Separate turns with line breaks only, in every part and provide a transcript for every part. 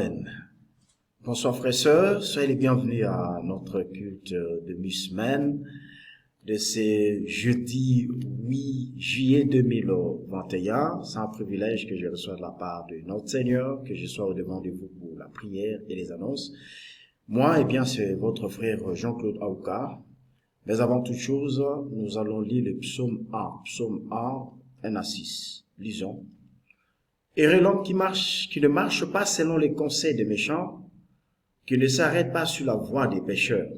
Amen. Bonsoir frères et sœurs, soyez les bienvenus à notre culte de mi-semaine de ce jeudi 8 juillet 2021. C'est un privilège que je reçois de la part de notre Seigneur, que je sois au devant de vous pour la prière et les annonces. Moi, c'est votre frère Jean-Claude Aouka. Mais avant toute chose, nous allons lire le psaume 1, 1 à 6. Lisons. Heureux l'homme qui ne marche pas selon les conseils des méchants, qui ne s'arrête pas sur la voie des pécheurs,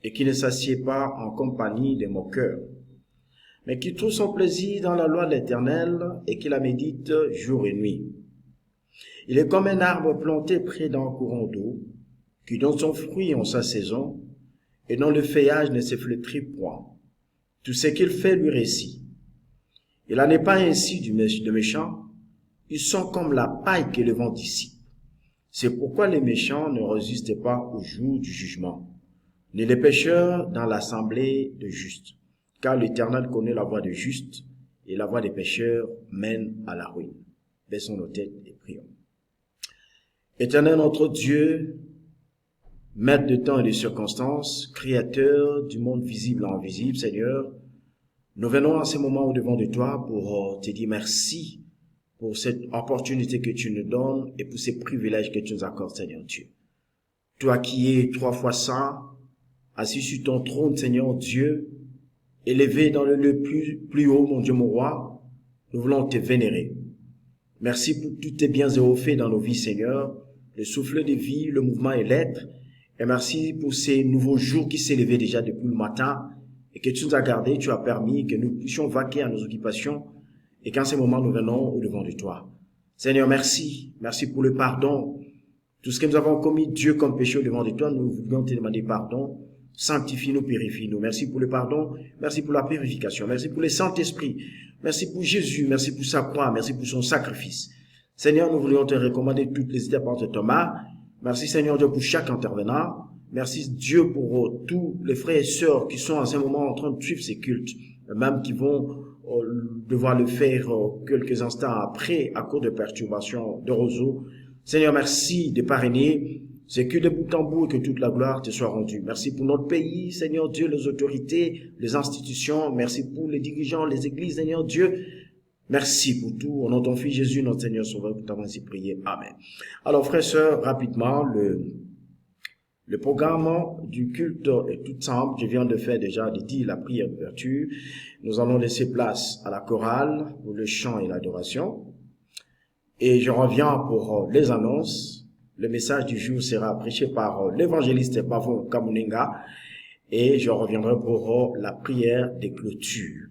et qui ne s'assied pas en compagnie des moqueurs, mais qui trouve son plaisir dans la loi de l'Éternel, et qui la médite jour et nuit. Il est comme un arbre planté près d'un courant d'eau, qui donne son fruit en sa saison, et dont le feuillage ne se flétrit point. Tout ce qu'il fait lui réussit. Il n'en est pas ainsi de méchants. Ils sont comme la paille que le vent dissipe. C'est pourquoi les méchants ne résistent pas au jour du jugement, ni les pécheurs dans l'assemblée de justes. Car l'Éternel connaît la voie des justes, et la voie des pécheurs mène à la ruine. Baissons nos têtes et prions. Éternel notre Dieu, Maître de temps et de circonstances, Créateur du monde visible et invisible, Seigneur, nous venons à ce moment au devant de toi pour te dire merci pour cette opportunité que tu nous donnes et pour ces privilèges que tu nous accordes, Seigneur Dieu. Toi qui es 3 fois saint, assis sur ton trône, Seigneur Dieu, élevé dans le lieu plus haut, mon Dieu, mon roi, nous voulons te vénérer. Merci pour tous tes biens et hauts faits dans nos vies, Seigneur, le souffle de vie, le mouvement et l'être. Et merci pour ces nouveaux jours qui s'est levé déjà depuis le matin et que tu nous as gardés, tu as permis que nous puissions vaquer à nos occupations et qu'en ce moment nous venons au devant de toi. Seigneur, merci. Merci pour le pardon. Tout ce que nous avons commis, Dieu, comme péché au devant de toi, nous voulons te demander pardon. Sanctifie-nous, purifie-nous. Merci pour le pardon. Merci pour la purification. Merci pour le Saint-Esprit. Merci pour Jésus. Merci pour sa croix. Merci pour son sacrifice. Seigneur, nous voulions te recommander toutes les étapes de Thomas. Merci Seigneur Dieu pour chaque intervenant. Merci Dieu pour tous les frères et sœurs qui sont en ce moment en train de suivre ces cultes, même qui vont devoir le faire quelques instants après à cause de perturbations de roseaux. Seigneur, merci de parrainer ces cultes de bout en bout et que toute la gloire te soit rendue. Merci pour notre pays, Seigneur Dieu, les autorités, les institutions. Merci pour les dirigeants, les églises, Seigneur Dieu. Merci pour tout. Au nom de ton Fils Jésus, notre Seigneur Sauveur, pour t'avoir ainsi prié. Amen. Alors, frères et sœurs, rapidement, le programme du culte est tout simple. Je viens de faire déjà, de dire la prière d'ouverture. Nous allons laisser place à la chorale pour le chant et l'adoration. Et je reviens pour les annonces. Le message du jour sera prêché par l'évangéliste Bavon Kamunenga. Et je reviendrai pour la prière des clôtures.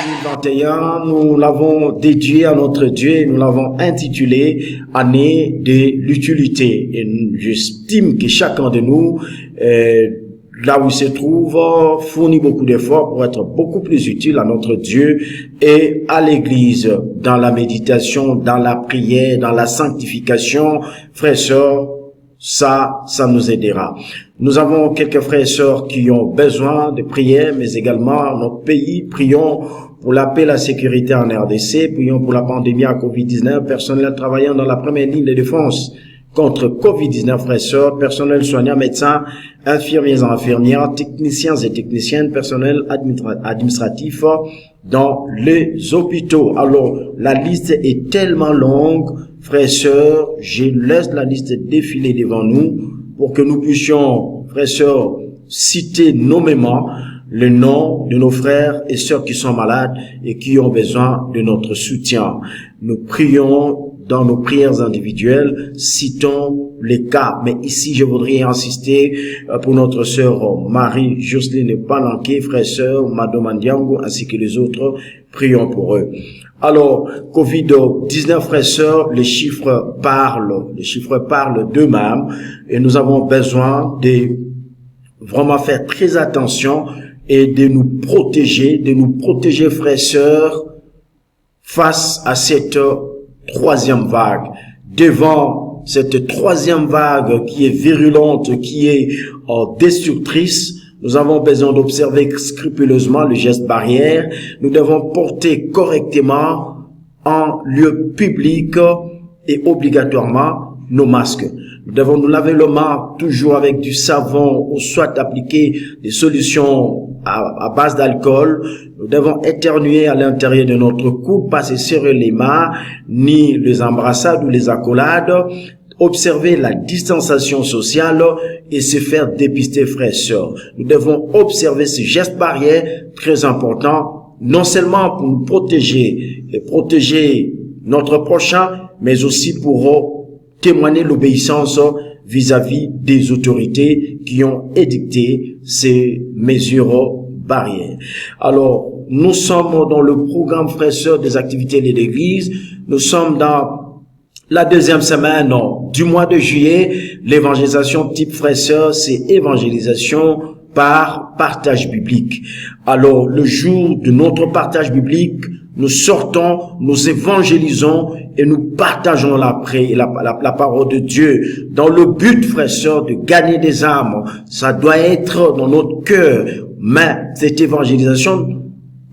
2021, nous l'avons dédié à notre Dieu et nous l'avons intitulé Année de l'utilité. Et j'estime que chacun de nous, là où il se trouve, fournit beaucoup d'efforts pour être beaucoup plus utile à notre Dieu et à l'Église, dans la méditation, dans la prière, dans la sanctification. Frères et sœurs, ça nous aidera. Nous avons quelques frères et sœurs qui ont besoin de prière, mais également notre pays. Prions pour la paix et la sécurité en RDC. Prions pour la pandémie à COVID-19. Personnel travaillant dans la première ligne de défense contre COVID-19, frères et sœurs. Personnel soignant, médecins, infirmiers et infirmières, techniciens et techniciennes, personnel administratif dans les hôpitaux. Alors, la liste est tellement longue. Frères et sœurs, je laisse la liste défiler devant nous pour que nous puissions, frères et sœurs, citer nommément le nom de nos frères et sœurs qui sont malades et qui ont besoin de notre soutien. Nous prions dans nos prières individuelles, citons les cas. Mais ici, je voudrais insister pour notre sœur Marie-Jocelyne Palanquet, frères et sœurs, Madame Andiango, ainsi que les autres. Prions pour eux. Alors, COVID-19, frères et sœurs, les chiffres parlent d'eux-mêmes et nous avons besoin de vraiment faire très attention et de nous protéger, frères et sœurs, face à cette troisième vague. Devant cette troisième vague qui est virulente, qui est destructrice, nous avons besoin d'observer scrupuleusement le geste barrière. Nous devons porter correctement en lieu public et obligatoirement nos masques. Nous devons nous laver les mains toujours avec du savon ou soit appliquer des solutions à base d'alcool. Nous devons éternuer à l'intérieur de notre coude, pas se serrer les mains, ni les embrassades ou les accolades. Observer la distanciation sociale et se faire dépister, frères et sœurs. Nous devons observer ces gestes barrières très importants, non seulement pour nous protéger et protéger notre prochain, mais aussi pour témoigner l'obéissance vis-à-vis des autorités qui ont édicté ces mesures barrières. Alors, nous sommes dans le programme, frères et sœurs, des activités de l'Église. Nous sommes dans la deuxième semaine du mois de juillet. L'évangélisation type frères et sœurs, c'est évangélisation par partage biblique. Alors, le jour de notre partage biblique, nous sortons, nous évangélisons et nous partageons la parole de Dieu dans le but, frères et sœurs, de gagner des âmes. Ça doit être dans notre cœur. Mais cette évangélisation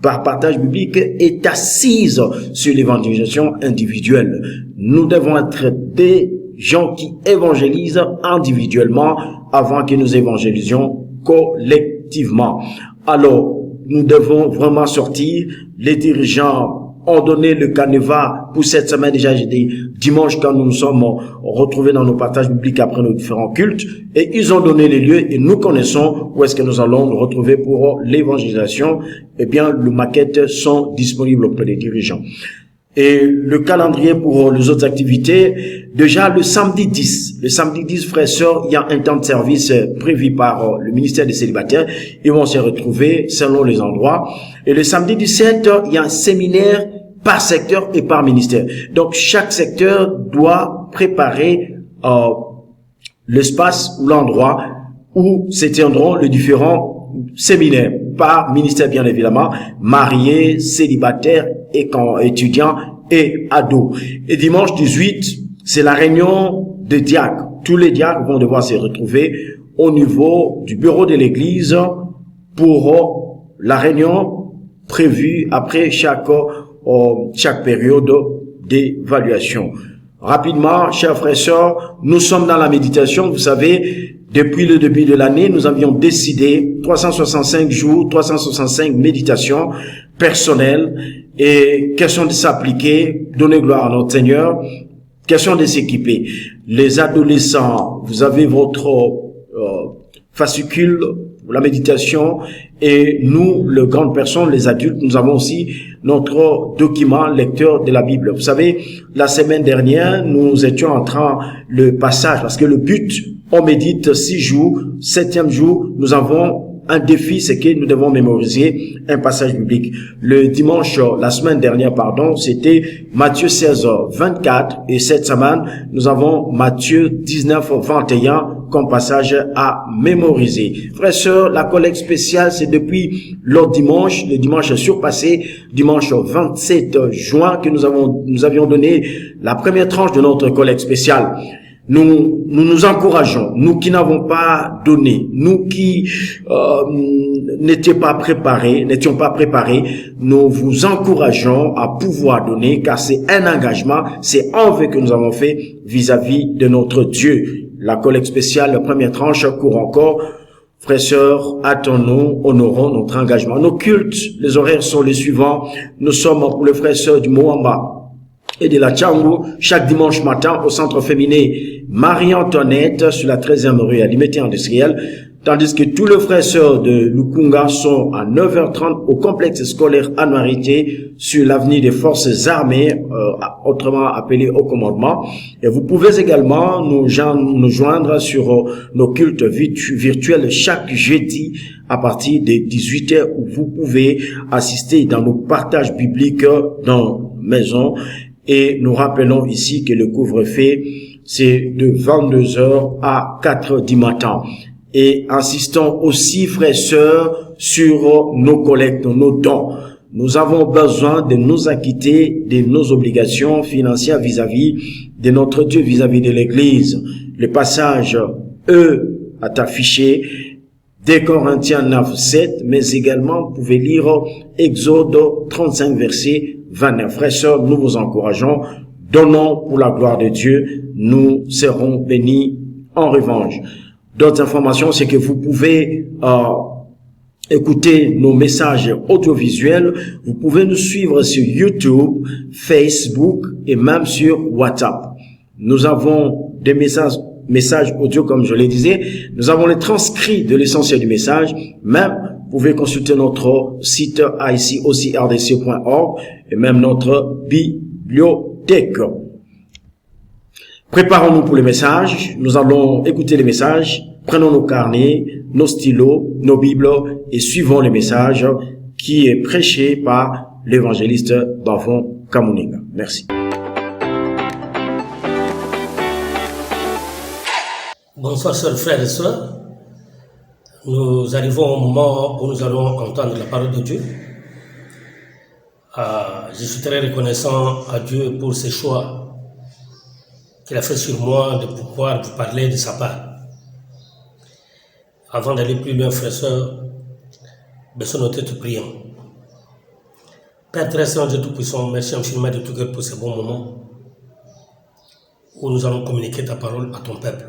par partage biblique est assise sur l'évangélisation individuelle. Nous devons être des gens qui évangélisent individuellement avant que nous évangélisions collectivement. Alors, nous devons vraiment sortir. Les dirigeants ont donné le canevas pour cette semaine déjà, j'ai dit dimanche quand nous nous sommes retrouvés dans nos partages bibliques après nos différents cultes, et ils ont donné les lieux et nous connaissons où est-ce que nous allons nous retrouver pour l'évangélisation. Eh bien, les maquettes sont disponibles auprès des dirigeants. Et le calendrier pour les autres activités, déjà le samedi 10, frères et sœurs, il y a un temps de service prévu par le ministère des célibataires. Ils vont se retrouver selon les endroits. Et le samedi 17, il y a un séminaire par secteur et par ministère. Donc chaque secteur doit préparer l'espace ou l'endroit où se tiendront les différents séminaires par ministère, bien évidemment, mariés, célibataires et étudiants et ados. Et dimanche 18, c'est la réunion des diacres. Tous les diacres vont devoir se retrouver au niveau du bureau de l'église pour la réunion prévue après chaque période d'évaluation. Rapidement, chers frères et sœurs, nous sommes dans la méditation. Vous savez, depuis le début de l'année, nous avions décidé 365 jours, 365 méditations personnelles et question de s'appliquer, donner gloire à notre Seigneur, question de s'équiper. Les adolescents, vous avez votre fascicule, la méditation, et nous, les grandes personnes, les adultes, nous avons aussi notre document lecteur de la Bible. Vous savez, la semaine dernière, nous étions en train le passage, parce que le but, on médite 6 jours, 7e jour, nous avons un défi, c'est que nous devons mémoriser un passage biblique. La semaine dernière, c'était Matthieu 16, 24, et cette semaine, nous avons Matthieu 19, 21 comme passage à mémoriser. Frères et sœurs, la collecte spéciale, c'est depuis le dimanche surpassé, dimanche 27 juin, que nous avions donné la première tranche de notre collecte spéciale. Nous encourageons, nous qui n'avons pas donné, nous qui n'étions pas préparés, nous vous encourageons à pouvoir donner, car c'est un engagement, c'est un vœu que nous avons fait vis-à-vis de notre Dieu. La collecte spéciale, la première tranche court encore. Frères et sœurs, attendons, honorons notre engagement. Nos cultes, les horaires sont les suivants. Nous sommes pour les frères et sœurs du Moamba et de la Tchangu, chaque dimanche matin au centre féminin Marie-Antoinette sur la 13e rue à Limité industriel, tandis que tous les frères et sœurs de Lukunga sont à 9h30 au complexe scolaire Anouarité sur l'avenue des Forces Armées, autrement appelé au commandement. Et vous pouvez également nous joindre sur nos cultes virtuels chaque jeudi à partir de 18h, où vous pouvez assister dans nos partages bibliques dans maison. Et nous rappelons ici que le couvre-feu, c'est de 22h à 4h du matin. Et insistons aussi, frères et sœurs, sur nos collectes, nos dons. Nous avons besoin de nous acquitter de nos obligations financières vis-à-vis de notre Dieu, vis-à-vis de l'Église. Le passage est affiché, 2 Corinthiens 9, 7, mais également, vous pouvez lire Exode 35, verset 29. Frères et sœurs, nous vous encourageons, donnons pour la gloire de Dieu, nous serons bénis en revanche. D'autres informations, c'est que vous pouvez écouter nos messages audiovisuels, vous pouvez nous suivre sur YouTube, Facebook et même sur WhatsApp. Nous avons des messages audio, comme je le disais. Nous avons les transcrits de l'essentiel du message. Même, vous pouvez consulter notre site ici aussi rdc.org et même notre bibliothèque. Préparons-nous pour le message. Nous allons écouter les messages. Prenons nos carnets, nos stylos, nos bibles et suivons le message qui est prêché par l'évangéliste Bavon Kamuninga. Merci.
Bonsoir, chers frères et sœurs. Nous arrivons au moment où nous allons entendre la parole de Dieu. Je suis très reconnaissant à Dieu pour ses choix qu'il a fait sur moi de pouvoir vous parler de sa part. Avant d'aller plus loin, frères et sœurs, baissons nos têtes, prions. Père très saint, Dieu Tout-Puissant, merci infiniment de tout cœur pour ces bons moments où nous allons communiquer ta parole à ton peuple.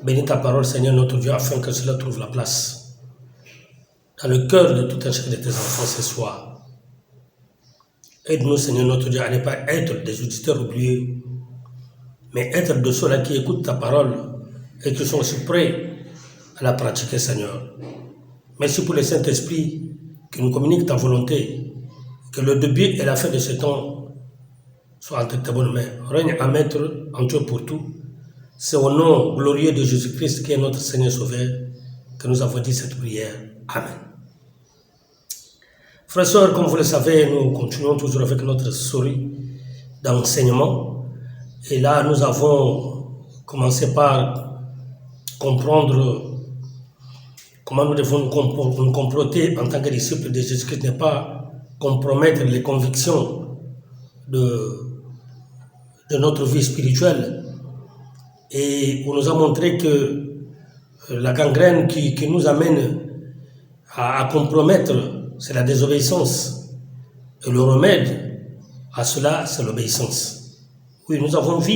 Bénis ta parole, Seigneur notre Dieu, afin que cela trouve la place dans le cœur de tout un chacun de tes enfants ce soir. Aide-nous, Seigneur notre Dieu, à ne pas être des auditeurs oubliés, mais être de ceux-là qui écoutent ta parole et qui sont aussi prêts à la pratiquer, Seigneur. Merci pour le Saint-Esprit qui nous communique ta volonté, que le début et la fin de ce temps soient entre tes bonnes mains. Règne à maître en Dieu pour tout. C'est au nom glorieux de Jésus-Christ qui est notre Seigneur Sauveur que nous avons dit cette prière. Amen. Frères et sœurs, comme vous le savez, nous continuons toujours avec notre série d'enseignement. Et là, nous avons commencé par comprendre comment nous devons nous comploter en tant que disciples de Jésus-Christ, ne pas compromettre les convictions de notre vie spirituelle. Et on nous a montré que la gangrène qui nous amène à compromettre, c'est la désobéissance. Et le remède à cela, c'est l'obéissance. Oui, nous avons vu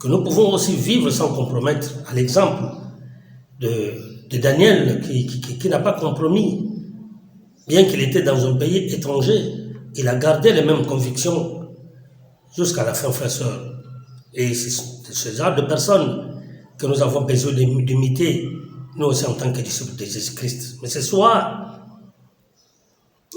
que nous pouvons aussi vivre sans compromettre, à l'exemple de Daniel qui n'a pas compromis. Bien qu'il était dans un pays étranger, il a gardé les mêmes convictions jusqu'à la fin, frères et sœurs. Et c'est ce genre de personnes que nous avons besoin d'imiter, nous aussi en tant que disciples de Jésus-Christ. Mais ce soir,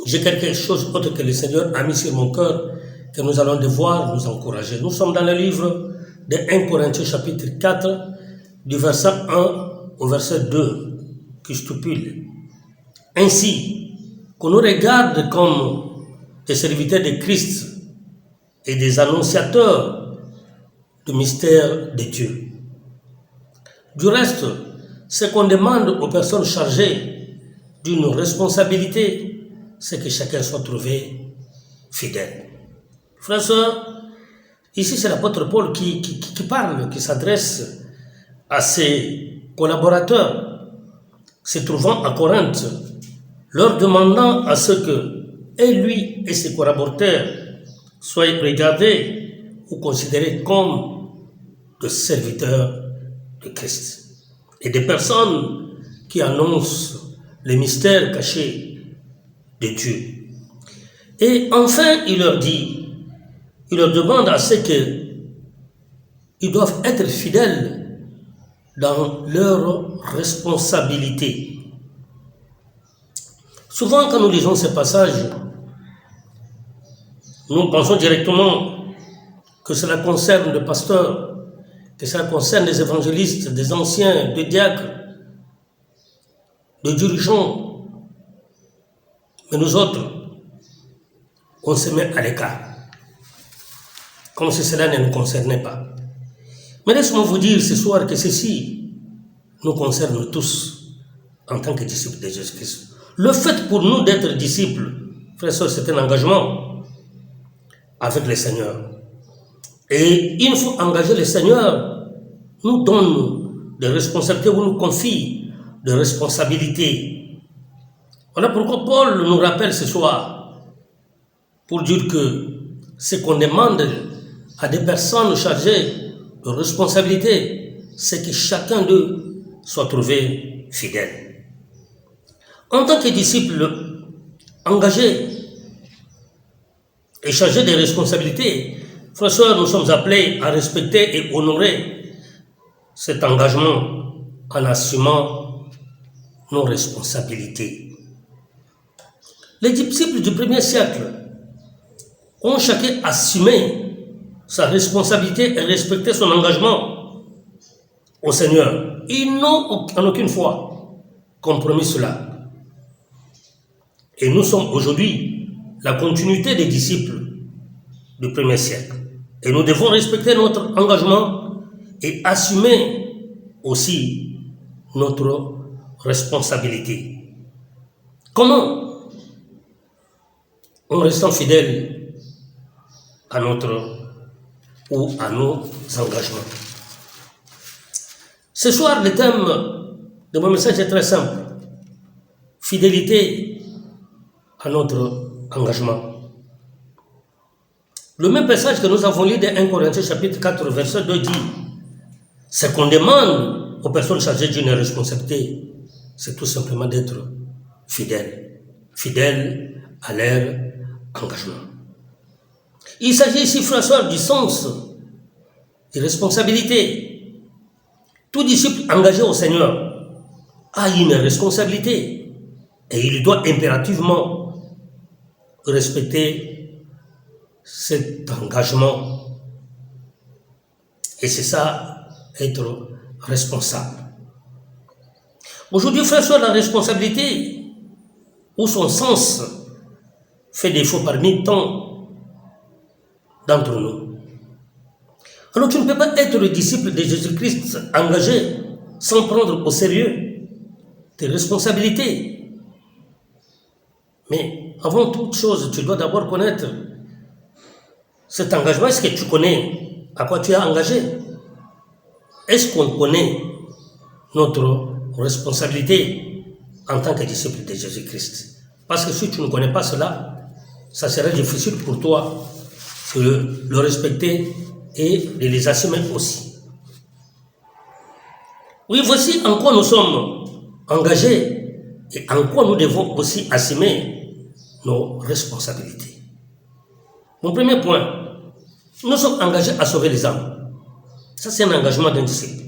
j'ai quelque chose autre que le Seigneur a mis sur mon cœur, que nous allons devoir nous encourager. Nous sommes dans le livre de 1 Corinthiens chapitre 4, du verset 1 au verset 2. qui stipule ainsi qu'on nous regarde comme des serviteurs de Christ et des annonciateurs du mystère de Dieu. Du reste, ce qu'on demande aux personnes chargées d'une responsabilité, c'est que chacun soit trouvé fidèle. Frères et sœurs, ici c'est l'apôtre Paul qui parle, qui s'adresse à ses collaborateurs se trouvant à Corinthe, leur demandant à ce que et lui et ses collaborateurs soient regardés ou considérés comme des serviteurs de Christ et des personnes qui annoncent les mystères cachés de Dieu. Et enfin, il leur demande à ce qu'ils doivent être fidèles dans leurs responsabilités. Souvent, quand nous lisons ces passages, nous pensons directement que cela concerne le pasteur, que cela concerne les évangélistes, des anciens, des diacres, des dirigeants. Mais nous autres, on se met à l'écart, comme si cela ne nous concernait pas. Mais laissez-moi vous dire ce soir que ceci nous concerne tous en tant que disciples de Jésus-Christ. Le fait pour nous d'être disciples, frères et sœurs, c'est un engagement avec le Seigneur. Et il faut engager le Seigneur, nous donne des responsabilités ou nous confie des responsabilités. Voilà pourquoi Paul nous rappelle ce soir pour dire que ce qu'on demande à des personnes chargées de responsabilité, c'est que chacun d'eux soit trouvé fidèle. En tant que disciple engagé et chargé des responsabilités, frères et sœurs, nous sommes appelés à respecter et honorer cet engagement en assumant nos responsabilités. Les disciples du premier siècle ont chacun assumé sa responsabilité et respecté son engagement au Seigneur. Ils n'ont en aucune fois compromis cela. Et nous sommes aujourd'hui la continuité des disciples du premier siècle. Et nous devons respecter notre engagement et assumer aussi notre responsabilité. Comment? En restant fidèles à notre ou à nos engagements. Ce soir, le thème de mon message est très simple. Fidélité à notre engagement. Le même passage que nous avons lu de 1 Corinthiens chapitre 4, verset 2 dit « Ce qu'on demande aux personnes chargées d'une responsabilité, c'est tout simplement d'être fidèles à leur engagement. » Il s'agit ici, frères et sœurs, du sens des responsabilités. Tout disciple engagé au Seigneur a une responsabilité et il doit impérativement respecter cet engagement. Et c'est ça, être responsable. Aujourd'hui, frères et sœurs, la responsabilité ou son sens fait défaut parmi tant d'entre nous. Alors tu ne peux pas être le disciple de Jésus-Christ engagé sans prendre au sérieux tes responsabilités. Mais avant toute chose, tu dois d'abord connaître cet engagement. Est-ce que tu connais à quoi tu es engagé? Est-ce qu'on connaît notre responsabilité en tant que disciple de Jésus-Christ? Parce que si tu ne connais pas cela, ça serait difficile pour toi de le respecter et de les assumer aussi. Oui, voici en quoi nous sommes engagés et en quoi nous devons aussi assumer nos responsabilités. Mon premier point, nous sommes engagés à sauver les âmes. Ça, c'est un engagement d'un disciple.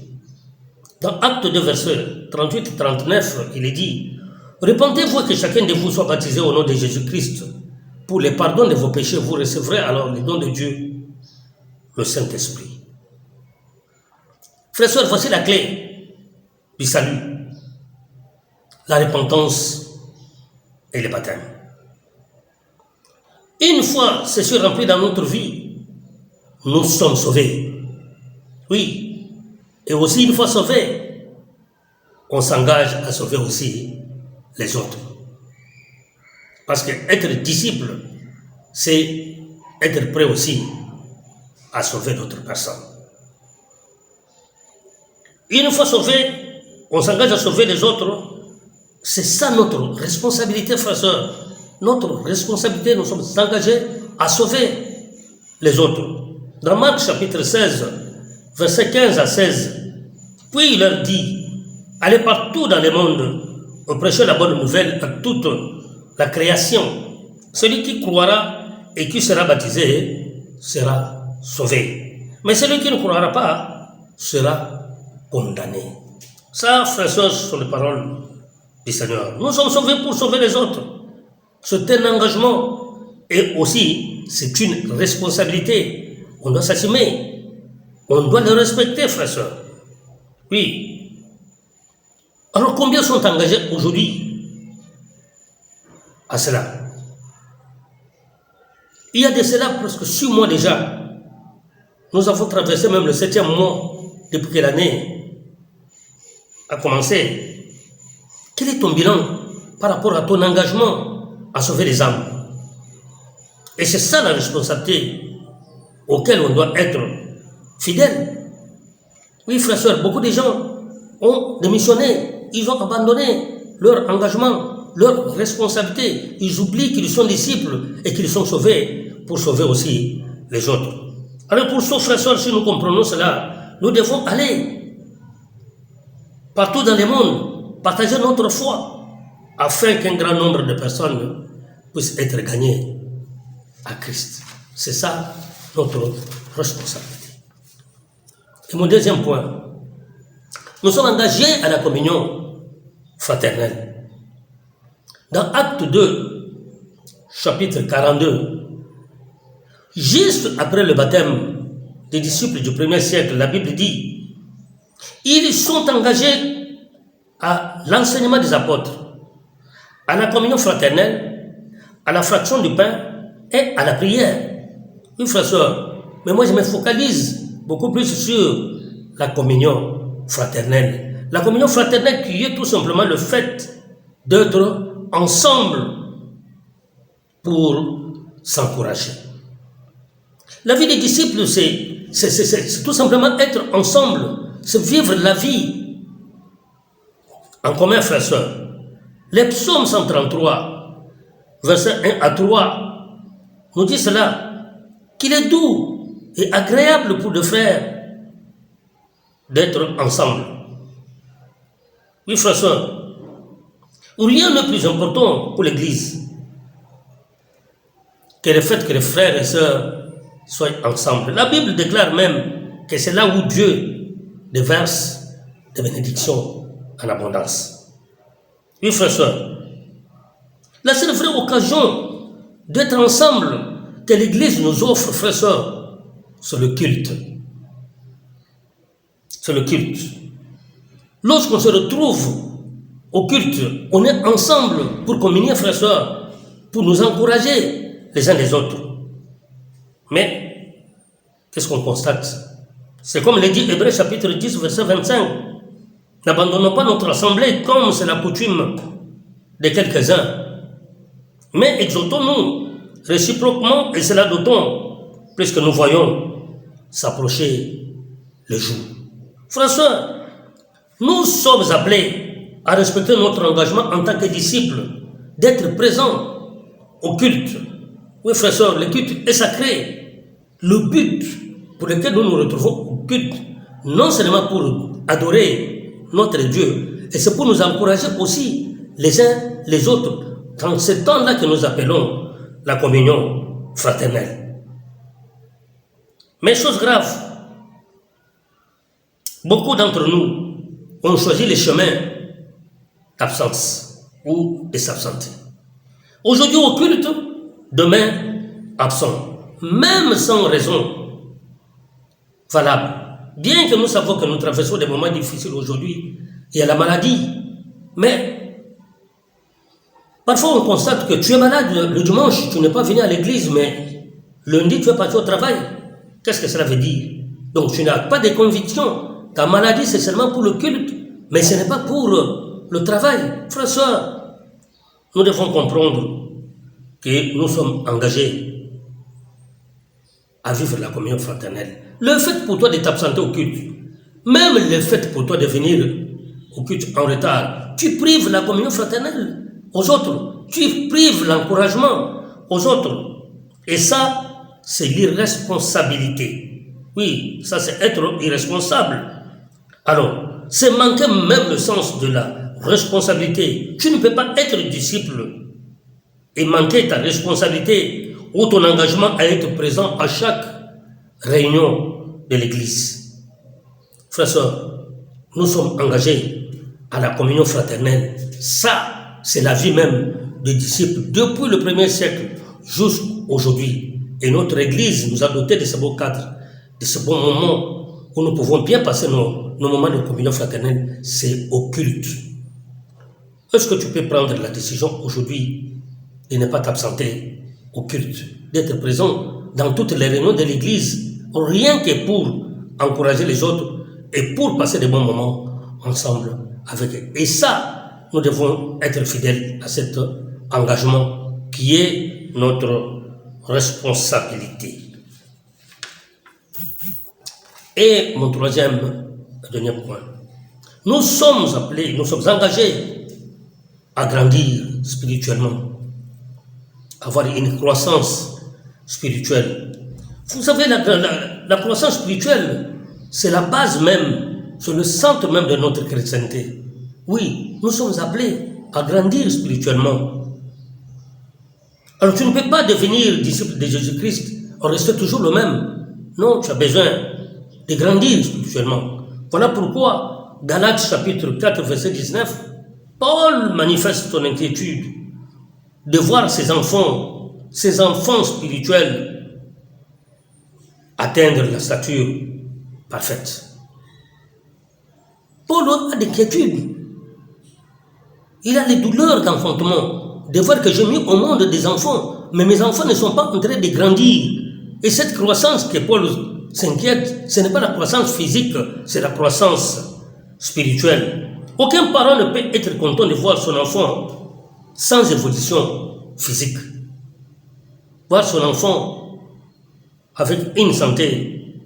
Dans Actes 2, versets 38 et 39, il est dit « Repentez-vous et que chacun de vous soit baptisé au nom de Jésus-Christ. Pour le pardon de vos péchés, vous recevrez alors le don de Dieu, le Saint-Esprit. » Frères et sœurs, voici la clé du salut. la repentance et le baptême. Une fois ceci rempli dans notre vie, nous sommes sauvés. Oui. Et aussi, une fois sauvés, on s'engage à sauver aussi les autres. Parce que être disciple, c'est être prêt aussi à sauver d'autres personnes. Une fois sauvé, on s'engage à sauver les autres. C'est ça notre responsabilité, frères et sœurs. Notre responsabilité, nous sommes engagés à sauver les autres. Dans Marc chapitre 16, versets 15 à 16, puis il leur dit, allez partout dans le monde, prêchez la bonne nouvelle à toute la création. Celui qui croira et qui sera baptisé sera sauvé. Mais celui qui ne croira pas sera condamné. Ça, frères et sœurs, sont les paroles du Seigneur. Nous sommes sauvés pour sauver les autres. C'est un engagement et aussi c'est une responsabilité. On doit s'assumer. On doit le respecter, frères et sœurs. Oui. Alors combien sont engagés aujourd'hui à cela? Il y a de cela presque 6 mois déjà. Nous avons traversé même le 7e mois depuis que l'année a commencé. Quel est ton bilan par rapport à ton engagement à sauver les âmes? Et c'est ça la responsabilité auquel on doit être fidèle. Oui, frères et sœurs, beaucoup de gens ont démissionné, ils ont abandonné leur engagement, leur responsabilité. Ils oublient qu'ils sont disciples et qu'ils sont sauvés pour sauver aussi les autres. Alors pour ce, frères et sœurs, si nous comprenons cela, nous devons aller partout dans le monde, partager notre foi, afin qu'un grand nombre de personnes puissent être gagnées à Christ. C'est ça notre responsabilité. Et mon deuxième point, nous sommes engagés à la communion fraternelle. Dans Acte 2, chapitre 42, juste après le baptême des disciples du 1er siècle, la Bible dit, ils sont engagés à l'enseignement des apôtres, à la communion fraternelle, à la fraction du pain et à la prière. Oui, frères et sœurs, mais moi je me focalise beaucoup plus sur la communion fraternelle. La communion fraternelle qui est tout simplement le fait d'être ensemble pour s'encourager. La vie des disciples, c'est tout simplement être ensemble, c'est vivre la vie en commun, frères et sœurs. Les psaumes 133, versets 1 à 3, nous dit cela, qu'il est doux et agréable pour le frère d'être ensemble. Oui, frères et sœurs, rien n'est plus important pour l'Église que le fait que les frères et sœurs soient ensemble. La Bible déclare même que c'est là où Dieu déverse des bénédictions en abondance. Oui, frères et sœurs, la seule vraie occasion d'être ensemble que l'Église nous offre, frères et sœurs, c'est le culte. C'est le culte. Lorsqu'on se retrouve au culte, on est ensemble pour communier, frères et sœurs, pour nous encourager les uns les autres. Mais, qu'est-ce qu'on constate? C'est comme le dit Hébreux chapitre 10, verset 25. N'abandonnons pas notre assemblée comme c'est la coutume de quelques-uns, mais exhortons-nous réciproquement, et cela d'autant plus que nous voyons s'approcher le jour. Frères et sœurs, nous sommes appelés à respecter notre engagement en tant que disciples, d'être présents au culte. Oui, frères et sœurs, le culte est sacré. Le but pour lequel nous nous retrouvons au culte, non seulement pour adorer notre Dieu, et c'est pour nous encourager aussi les uns les autres dans ce temps-là que nous appelons la communion fraternelle. Mais chose grave, beaucoup d'entre nous ont choisi les chemins d'absence ou de s'absenter. Aujourd'hui au culte, demain absent, même sans raison valable. Bien que nous savons que nous traversons des moments difficiles aujourd'hui, il y a la maladie, mais Parfois, on constate que tu es malade le dimanche, tu n'es pas venu à l'église, mais lundi, tu es parti au travail. Qu'est-ce que cela veut dire? Donc, tu n'as pas de conviction. Ta maladie, c'est seulement pour le culte, mais ce n'est pas pour le travail. Frères et sœurs, nous devons comprendre que nous sommes engagés à vivre la communion fraternelle. Le fait pour toi de t'absenter au culte, même le fait pour toi de venir au culte en retard, tu prives la communion fraternelle aux autres, tu prives l'encouragement aux autres. Et ça, c'est l'irresponsabilité. Oui, ça c'est être irresponsable. Alors, c'est manquer même le sens de la responsabilité. Tu ne peux pas être disciple et manquer ta responsabilité ou ton engagement à être présent à chaque réunion de l'Église. Frères et sœurs, nous sommes engagés à la communion fraternelle. Ça, c'est la vie même des disciples depuis le 1er siècle jusqu'aujourd'hui. Et notre Église nous a dotés de ce beau cadre, de ce bon moment où nous pouvons bien passer nos moments de communion fraternelle, c'est au culte. Est-ce que tu peux prendre la décision aujourd'hui de ne pas t'absenter au culte, d'être présent dans toutes les réunions de l'Église, rien que pour encourager les autres et pour passer des bons moments ensemble avec eux. Et ça, nous devons être fidèles à cet engagement qui est notre responsabilité. Et mon troisième et dernier point, nous sommes appelés, nous sommes engagés à grandir spirituellement, avoir une croissance spirituelle. Vous savez, la croissance spirituelle, c'est la base même, c'est le centre même de notre chrétienté. Oui, nous sommes appelés à grandir spirituellement. Alors tu ne peux pas devenir disciple de Jésus-Christ en restant toujours le même. Non, tu as besoin de grandir spirituellement. Voilà pourquoi, Galates chapitre 4, verset 19, Paul manifeste son inquiétude de voir ses enfants spirituels atteindre la stature parfaite. Paul a des inquiétudes. Il a les douleurs d'enfantement, de voir que j'ai mis au monde des enfants, mais mes enfants ne sont pas en train de grandir. Et cette croissance que Paul s'inquiète, ce n'est pas la croissance physique, c'est la croissance spirituelle. Aucun parent ne peut être content de voir son enfant sans évolution physique. Voir son enfant avec une santé,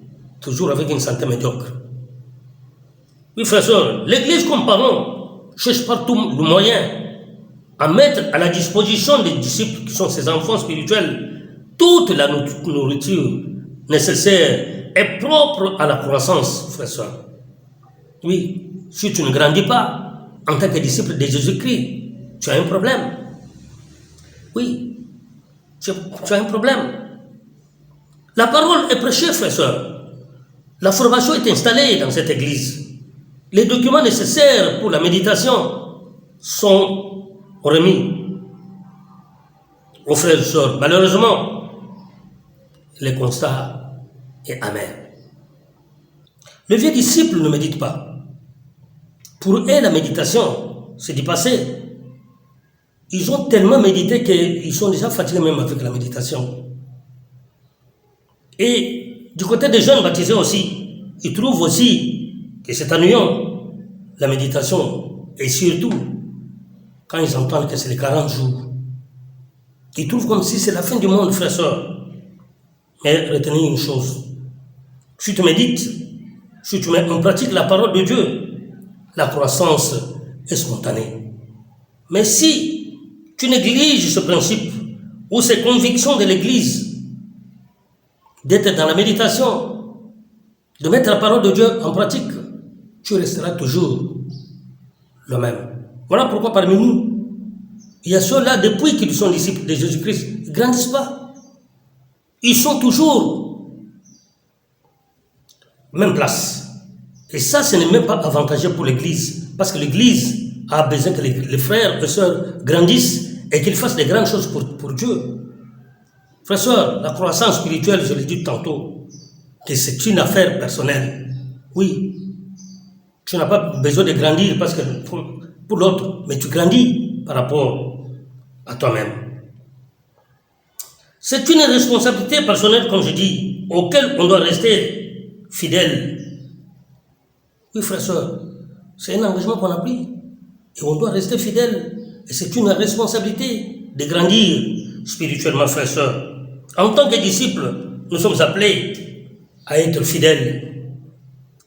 toujours avec une santé médiocre. Oui, frères et sœurs, l'Église comme parent cherche partout le moyen à mettre à la disposition des disciples qui sont ses enfants spirituels toute la nourriture nécessaire et propre à la croissance, frères et sœurs. Oui, si tu ne grandis pas en tant que disciple de Jésus-Christ, tu as un problème. Oui, tu as un problème. La parole est prêchée, frères et sœurs. La formation est installée dans cette église. Les documents nécessaires pour la méditation sont remis aux frères et sœurs. Malheureusement, le constat est amer. Les vieux disciples ne méditent pas. Pour eux, la méditation, c'est du passé. Ils ont tellement médité qu'ils sont déjà fatigués même avec la méditation. Et du côté des jeunes baptisés aussi, ils trouvent aussi que c'est ennuyant, la méditation, et surtout quand ils entendent que c'est les 40 jours. Ils trouvent comme si c'est la fin du monde, frères et sœurs. Mais retenez une chose, si tu médites, si tu mets en pratique la parole de Dieu, la croissance est spontanée. Mais si tu négliges ce principe ou ces convictions de l'Église, d'être dans la méditation, de mettre la parole de Dieu en pratique, tu resteras toujours le même. Voilà pourquoi parmi nous, il y a ceux-là, depuis qu'ils sont disciples de Jésus-Christ, ils ne grandissent pas. Ils sont toujours même place. Et ça, ce n'est même pas avantageux pour l'Église, parce que l'Église a besoin que les frères et sœurs grandissent et qu'ils fassent des grandes choses pour Dieu. Frères et sœurs, la croissance spirituelle, je l'ai dit tantôt, que c'est une affaire personnelle. Oui, tu n'as pas besoin de grandir parce que pour l'autre, mais tu grandis par rapport à toi-même. C'est une responsabilité personnelle, comme je dis, auquel on doit rester fidèle. Oui, frère, soeur, c'est un engagement qu'on a pris et on doit rester fidèle. Et c'est une responsabilité de grandir spirituellement, frère, soeur. En tant que disciples, nous sommes appelés à être fidèles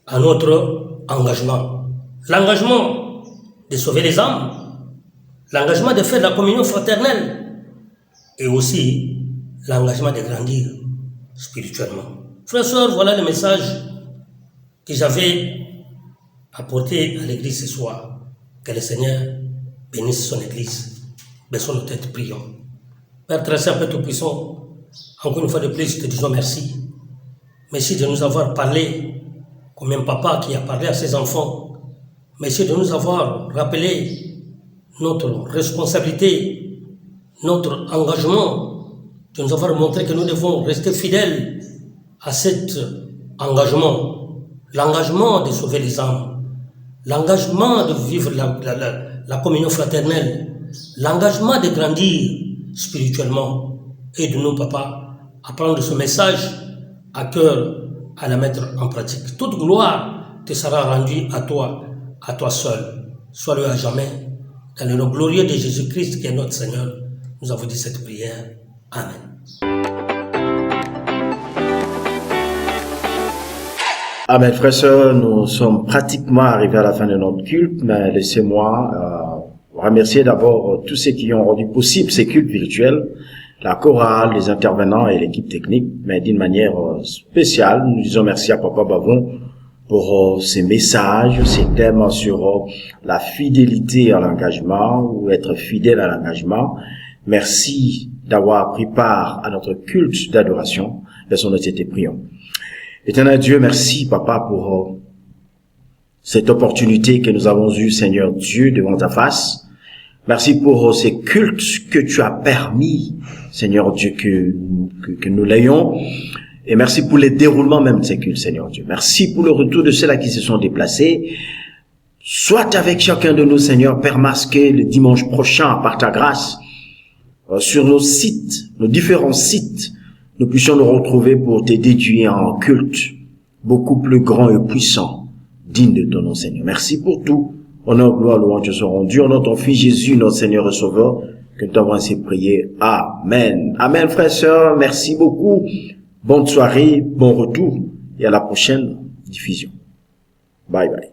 à notre engagement. L'engagement de sauver les âmes, l'engagement de faire la communion fraternelle et aussi l'engagement de grandir spirituellement. Frères et sœurs, voilà le message que j'avais apporté à l'église ce soir. Que le Seigneur bénisse son église. Baissons nos têtes, prions. Père très saint, Père tout-puissant, encore une fois de plus, te disons merci. Merci de nous avoir parlé comme un papa qui a parlé à ses enfants. Merci de nous avoir rappelé notre responsabilité, notre engagement, de nous avoir montré que nous devons rester fidèles à cet engagement, l'engagement de sauver les âmes, l'engagement de vivre la communion fraternelle, l'engagement de grandir spirituellement. Aide-nous, papa, à prendre ce message à cœur, à la mettre en pratique. Toute gloire te sera rendue à toi seul. Sois-le à jamais. Dans le nom glorieux de Jésus-Christ qui est notre Seigneur, nous avons dit cette prière. Amen.
Amen, frères et sœurs, nous sommes pratiquement arrivés à la fin de notre culte, mais laissez-moi remercier d'abord tous ceux qui ont rendu possible ces cultes virtuels, la chorale, les intervenants et l'équipe technique, mais d'une manière spéciale, nous disons merci à Papa Bavon pour ces messages, ces thèmes sur la fidélité à l'engagement ou être fidèle à l'engagement. Merci d'avoir pris part à notre culte d'adoration. Laissons-nous et prions. Éternel Dieu, merci Papa pour cette opportunité que nous avons eue, Seigneur Dieu, devant ta face. Merci pour ces cultes que tu as permis, Seigneur Dieu, que nous l'ayons. Et merci pour les déroulements même de ces cultes, Seigneur Dieu. Merci pour le retour de ceux-là qui se sont déplacés. Sois avec chacun de nous, Seigneur, Père masqué, le dimanche prochain, par ta grâce, sur nos sites, nos différents sites, nous puissions nous retrouver pour te déduire en culte beaucoup plus grand et puissant, digne de ton nom, Seigneur. Merci pour tout. Honneur, gloire, louange te sont rendus. En nom de ton Fils Jésus, notre Seigneur et Sauveur, que nous t'avons ainsi prié. Amen. Amen, frères et sœurs. Merci beaucoup. Bonne soirée, bon retour et à la prochaine diffusion. Bye bye.